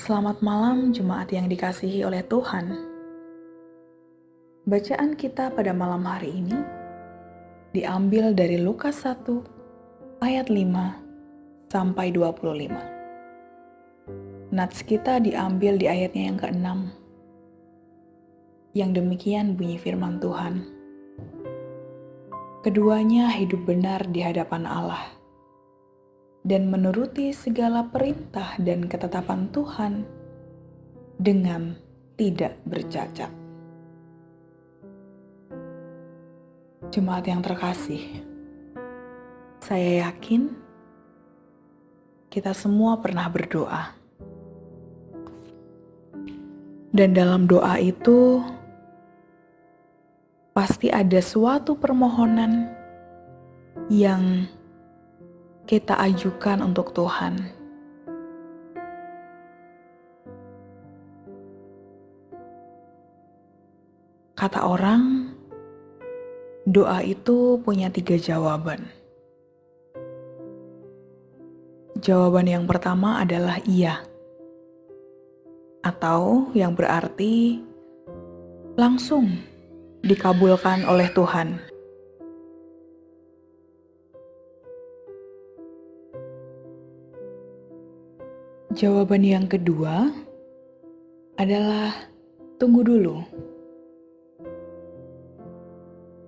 Selamat malam jemaat yang dikasihi oleh Tuhan. Bacaan kita pada malam hari ini diambil dari Lukas 1 ayat 5 sampai 25. Nats kita diambil di ayatnya yang ke-6. Yang demikian bunyi firman Tuhan. Keduanya hidup benar di hadapan Allah dan menuruti segala perintah dan ketetapan Tuhan dengan tidak bercacat. Jemaat yang terkasih, saya yakin kita semua pernah berdoa. Dan dalam doa itu pasti ada suatu permohonan yang kita ajukan untuk Tuhan. Kata orang, doa itu punya 3 jawaban. Jawaban yang pertama adalah iya, atau yang berarti langsung dikabulkan oleh Tuhan. Jawaban yang kedua adalah tunggu dulu,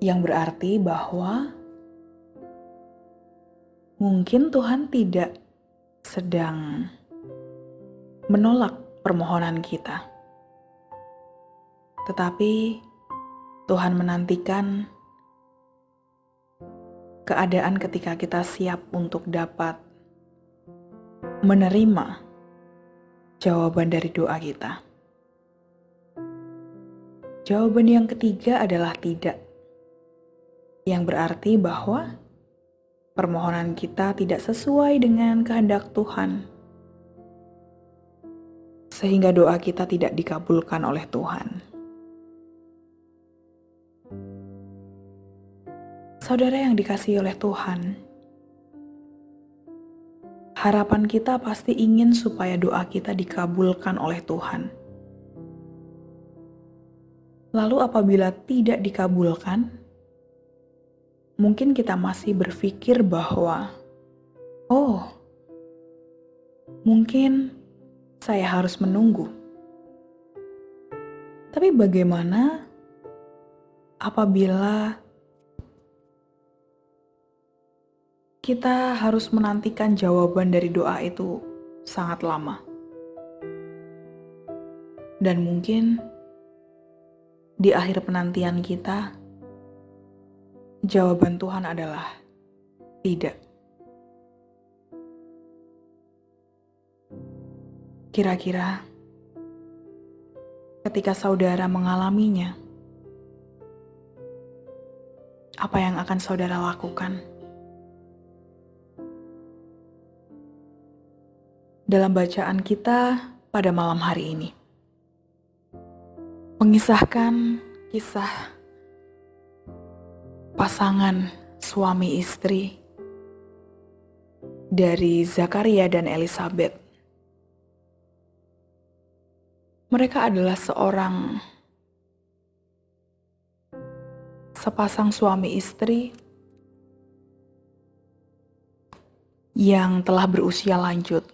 yang berarti bahwa mungkin Tuhan tidak sedang menolak permohonan kita, tetapi Tuhan menantikan keadaan ketika kita siap untuk dapat menerima jawaban dari doa kita. Jawaban yang ketiga adalah tidak, yang berarti bahwa permohonan kita tidak sesuai dengan kehendak Tuhan, sehingga doa kita tidak dikabulkan oleh Tuhan. Saudara yang dikasihi oleh Tuhan, harapan kita pasti ingin supaya doa kita dikabulkan oleh Tuhan. Lalu apabila tidak dikabulkan, mungkin kita masih berpikir bahwa, mungkin saya harus menunggu. Tapi bagaimana apabila kita harus menantikan jawaban dari doa itu sangat lama? Dan mungkin di akhir penantian kita, jawaban Tuhan adalah tidak. Kira-kira ketika saudara mengalaminya, apa yang akan saudara lakukan? Dalam bacaan kita pada malam hari ini, mengisahkan kisah pasangan suami istri dari Zakaria dan Elisabet. Mereka adalah sepasang suami istri yang telah berusia lanjut.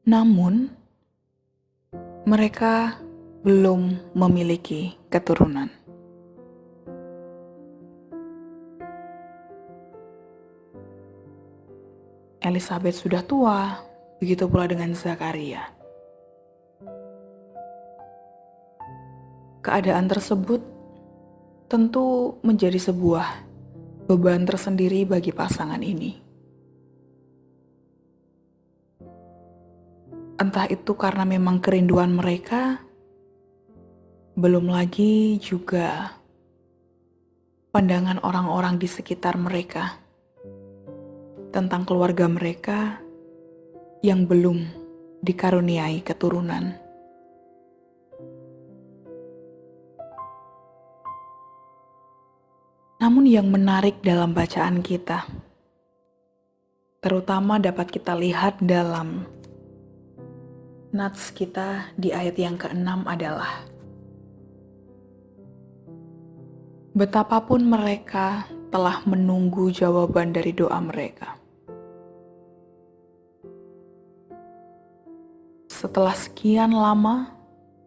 Namun, mereka belum memiliki keturunan. Elisabet sudah tua, begitu pula dengan Zakaria. Keadaan tersebut tentu menjadi sebuah beban tersendiri bagi pasangan ini. Entah itu karena memang kerinduan mereka, belum lagi juga pandangan orang-orang di sekitar mereka tentang keluarga mereka yang belum dikaruniai keturunan. Namun yang menarik dalam bacaan kita, terutama dapat kita lihat dalam Nats kita di ayat yang ke-6 adalah, betapapun mereka telah menunggu jawaban dari doa mereka. Setelah sekian lama,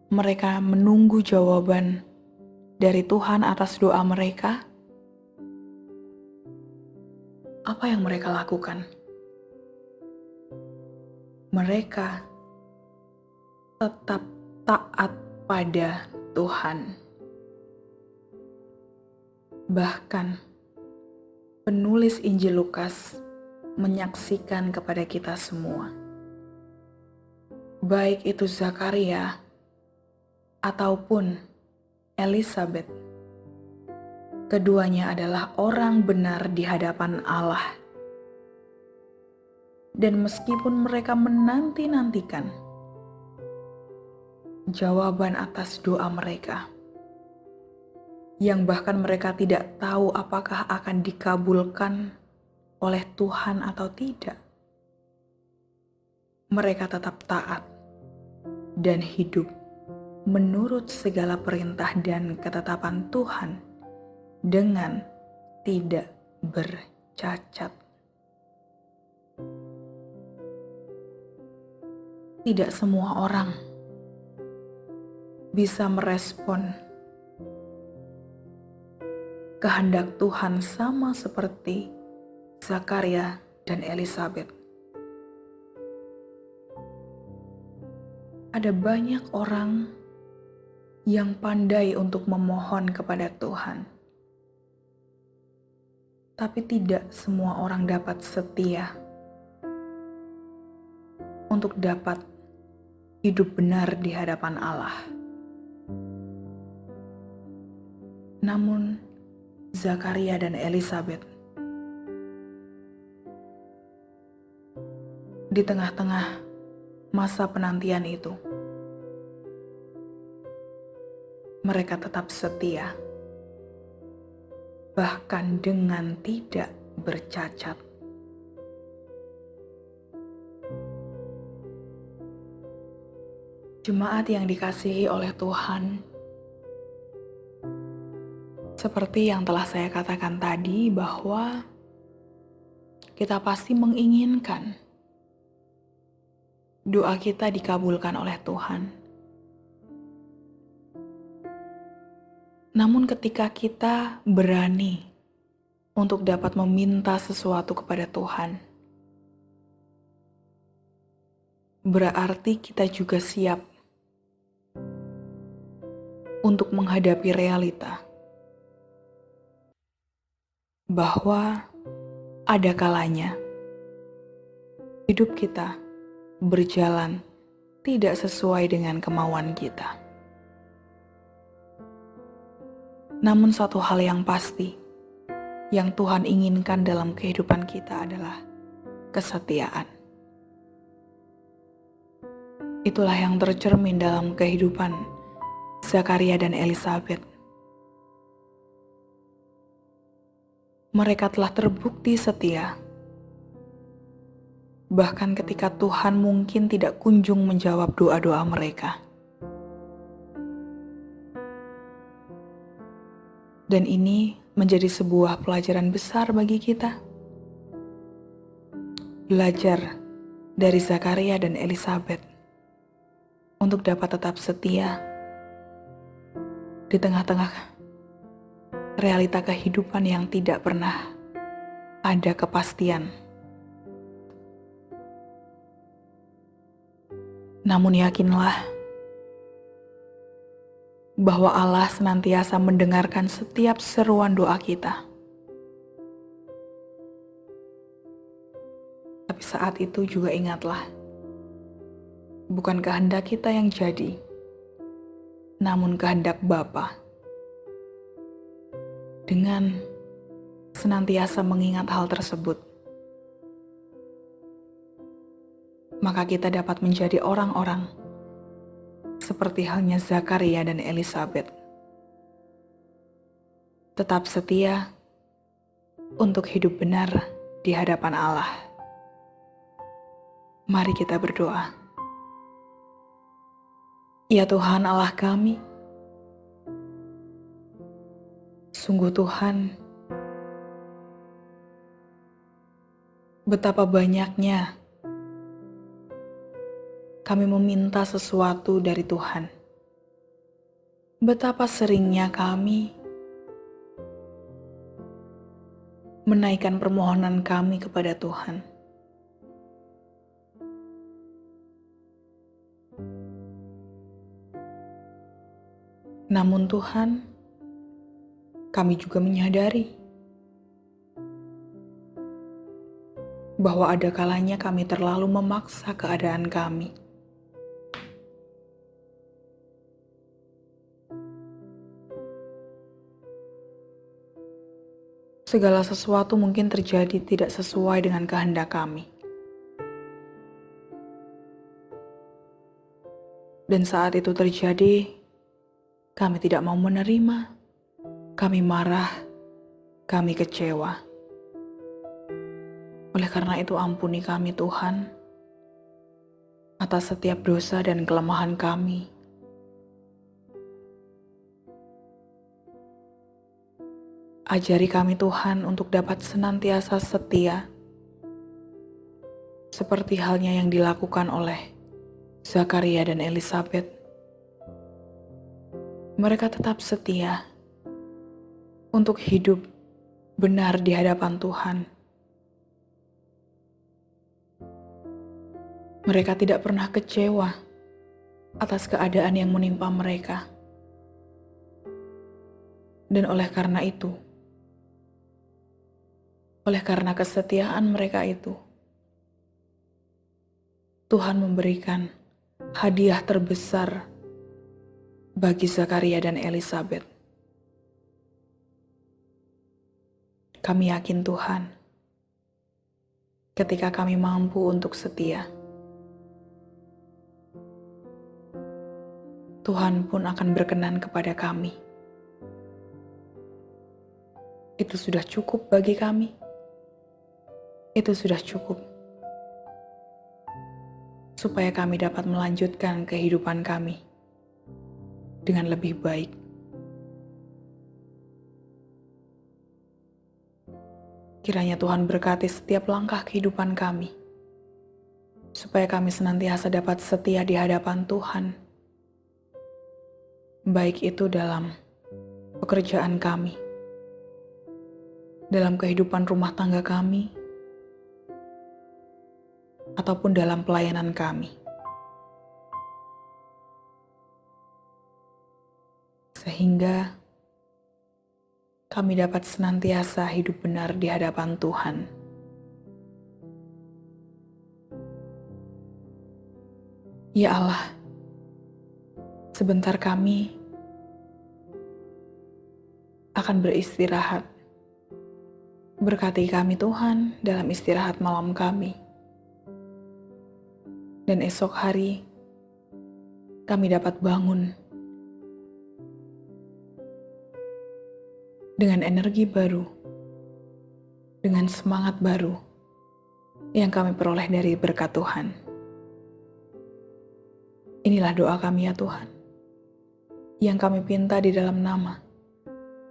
mereka menunggu jawaban dari Tuhan atas doa mereka. Apa yang mereka lakukan? Mereka tetap taat pada Tuhan. Bahkan, penulis Injil Lukas menyaksikan kepada kita semua, baik itu Zakaria ataupun Elisabet, keduanya adalah orang benar di hadapan Allah. Dan meskipun mereka menanti-nantikan jawaban atas doa mereka, yang bahkan mereka tidak tahu apakah akan dikabulkan oleh Tuhan atau tidak, mereka tetap taat dan hidup menurut segala perintah dan ketetapan Tuhan dengan tidak bercacat. Tidak semua orang bisa merespon kehendak Tuhan sama seperti Zakaria dan Elisabet. Ada banyak orang yang pandai untuk memohon kepada Tuhan, tapi tidak semua orang dapat setia untuk dapat hidup benar di hadapan Allah. Namun, Zakaria dan Elisabet di tengah-tengah masa penantian itu, mereka tetap setia, bahkan dengan tidak bercacat. Jemaat yang dikasihi oleh Tuhan, seperti yang telah saya katakan tadi, bahwa kita pasti menginginkan doa kita dikabulkan oleh Tuhan. Namun ketika kita berani untuk dapat meminta sesuatu kepada Tuhan, berarti kita juga siap untuk menghadapi realita bahwa ada kalanya hidup kita berjalan tidak sesuai dengan kemauan kita. Namun satu hal yang pasti yang Tuhan inginkan dalam kehidupan kita adalah kesetiaan. Itulah yang tercermin dalam kehidupan Zakaria dan Elisabet. Mereka telah terbukti setia, bahkan ketika Tuhan mungkin tidak kunjung menjawab doa-doa mereka. Dan ini menjadi sebuah pelajaran besar bagi kita. Belajar dari Zakaria dan Elisabet untuk dapat tetap setia di tengah-tengah realita kehidupan yang tidak pernah ada kepastian. Namun yakinlah bahwa Allah senantiasa mendengarkan setiap seruan doa kita. Tapi saat itu juga ingatlah, bukan kehendak kita yang jadi, namun kehendak Bapa. Dengan senantiasa mengingat hal tersebut, maka kita dapat menjadi orang-orang seperti halnya Zakaria dan Elisabet, tetap setia untuk hidup benar di hadapan Allah. Mari kita berdoa. Ya Tuhan Allah kami, sungguh Tuhan, betapa banyaknya kami meminta sesuatu dari Tuhan. Betapa seringnya kami menaikkan permohonan kami kepada Tuhan. Namun Tuhan, kami juga menyadari bahwa ada kalanya kami terlalu memaksa keadaan kami. Segala sesuatu mungkin terjadi tidak sesuai dengan kehendak kami. Dan saat itu terjadi, kami tidak mau menerima, kami marah, kami kecewa. Oleh karena itu ampuni kami Tuhan, atas setiap dosa dan kelemahan kami. Ajari kami Tuhan untuk dapat senantiasa setia, seperti halnya yang dilakukan oleh Zakaria dan Elisabet. Mereka tetap setia untuk hidup benar di hadapan Tuhan. Mereka tidak pernah kecewa atas keadaan yang menimpa mereka. Dan oleh karena itu, oleh karena kesetiaan mereka itu, Tuhan memberikan hadiah terbesar bagi Zakaria dan Elisabet. Kami yakin Tuhan, ketika kami mampu untuk setia, Tuhan pun akan berkenan kepada kami. Itu sudah cukup bagi kami. Itu sudah cukup supaya kami dapat melanjutkan kehidupan kami dengan lebih baik. Kiranya Tuhan berkati setiap langkah kehidupan kami, supaya kami senantiasa dapat setia di hadapan Tuhan, baik itu dalam pekerjaan kami, dalam kehidupan rumah tangga kami, ataupun dalam pelayanan kami. Sehingga kami dapat senantiasa hidup benar di hadapan Tuhan. Ya Allah, sebentar kami akan beristirahat. Berkati kami Tuhan dalam istirahat malam kami. Dan esok hari kami dapat bangun dengan energi baru, dengan semangat baru yang kami peroleh dari berkat Tuhan. Inilah doa kami ya Tuhan, yang kami pinta di dalam nama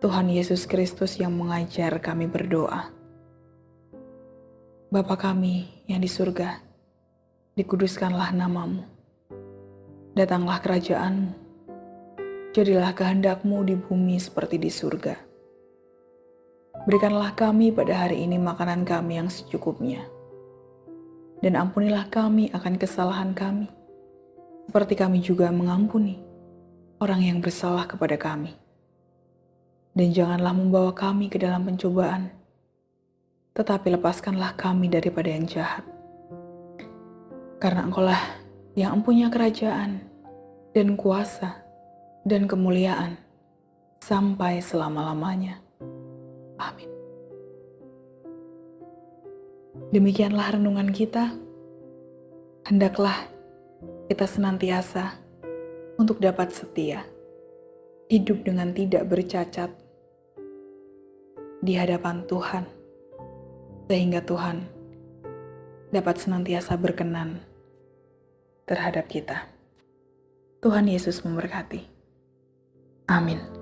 Tuhan Yesus Kristus yang mengajar kami berdoa. Bapa kami yang di surga, dikuduskanlah namamu, datanglah kerajaanmu, jadilah kehendakmu di bumi seperti di surga. Berikanlah kami pada hari ini makanan kami yang secukupnya, dan ampunilah kami akan kesalahan kami, seperti kami juga mengampuni orang yang bersalah kepada kami. Dan janganlah membawa kami ke dalam pencobaan, tetapi lepaskanlah kami daripada yang jahat. Karena Engkaulah yang mempunyai kerajaan, dan kuasa, dan kemuliaan, sampai selama-lamanya. Amin. Demikianlah renungan kita. Hendaklah kita senantiasa untuk dapat setia, hidup dengan tidak bercacat di hadapan Tuhan, sehingga Tuhan dapat senantiasa berkenan terhadap kita. Tuhan Yesus memberkati. Amin.